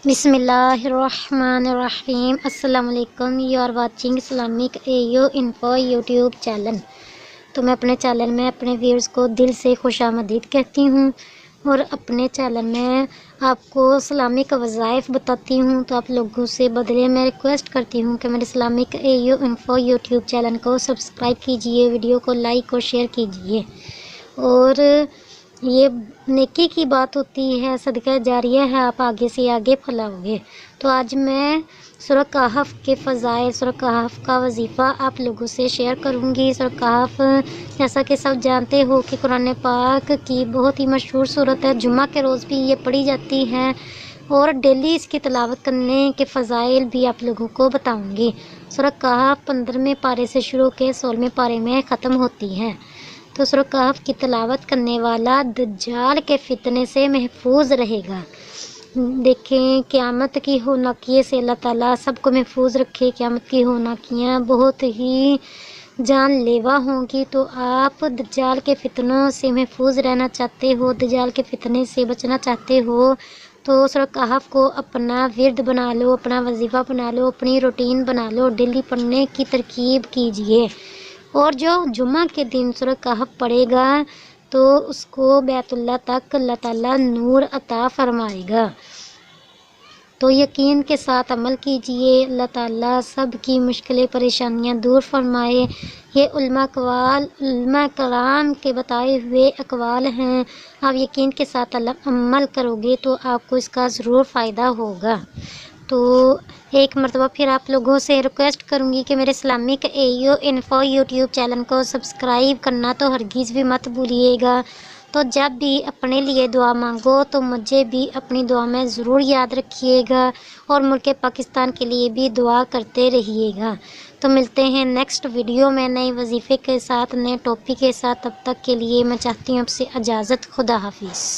بسم اللہ الرحمن الرحیم۔ السلام علیکم، you are watching Islamic AU info YouTube channel. تو میں اپنے چینل میں اپنے ویورز کو دل سے خوش آمدید کہتی ہوں اور اپنے چینل میں آپ کو اسلامک وظائف بتاتی ہوں۔ تو آپ لوگوں سے بدلے میں ریکویسٹ کرتی ہوں کہ میرے Islamic AU info YouTube channel کو سبسکرائب کیجئے، ویڈیو کو لائک اور شیئر کیجئے۔ اور یہ نیکی کی بات ہوتی ہے، صدقہ جاریہ ہے، آپ آگے سے آگے پھیلاؤ گے۔ تو آج میں سورہ کہف کے فضائل، سورہ کہف کا وظیفہ آپ لوگوں سے شیئر کروں گی۔ سورہ کہف جیسا کہ سب جانتے ہو کہ قرآن پاک کی بہت ہی مشہور سورت ہے، جمعہ کے روز بھی یہ پڑھی جاتی ہے اور ڈیلی اس کی تلاوت کرنے کے فضائل بھی آپ لوگوں کو بتاؤں گی۔ سورہ کہف 15ویں پارے سے شروع کے 16ویں پارے میں ختم ہوتی ہے۔ تو سورہ کہف کی تلاوت کرنے والا دجال کے فتنے سے محفوظ رہے گا۔ دیکھیں، قیامت کی ہولناکیوں سے اللہ تعالیٰ سب کو محفوظ رکھے۔ قیامت کی ہولناکیاں بہت ہی جان لیوا ہوں گی، تو آپ دجال کے فتنوں سے محفوظ رہنا چاہتے ہو، دجال کے فتنے سے بچنا چاہتے ہو، تو سورہ کہف کو اپنا ورد بنا لو، اپنا وظیفہ بنا لو، اپنی روٹین بنا لو، ڈیلی پڑھنے کی ترکیب کیجئے۔ اور جو جمعہ کے دن سورہ کہف پڑھے گا تو اس کو بیت اللہ تک اللہ تعالیٰ نور عطا فرمائے گا۔ تو یقین کے ساتھ عمل کیجئے، اللہ تعالیٰ سب کی مشکلیں پریشانیاں دور فرمائے۔ یہ علماء کرام کے بتائے ہوئے اقوال ہیں، آپ یقین کے ساتھ عمل کرو گے تو آپ کو اس کا ضرور فائدہ ہوگا۔ تو ایک مرتبہ پھر آپ لوگوں سے ریکویسٹ کروں گی کہ میرے Islamic AU info YouTube channel کو سبسکرائب کرنا تو ہرگز بھی مت بھولیے گا۔ تو جب بھی اپنے لیے دعا مانگو تو مجھے بھی اپنی دعا میں ضرور یاد رکھیے گا اور ملک پاکستان کے لیے بھی دعا کرتے رہیے گا۔ تو ملتے ہیں نیکسٹ ویڈیو میں نئے وظیفے کے ساتھ، نئے ٹاپک کے ساتھ۔ تب تک کے لیے میں چاہتی ہوں آپ سے اجازت۔ خدا حافظ۔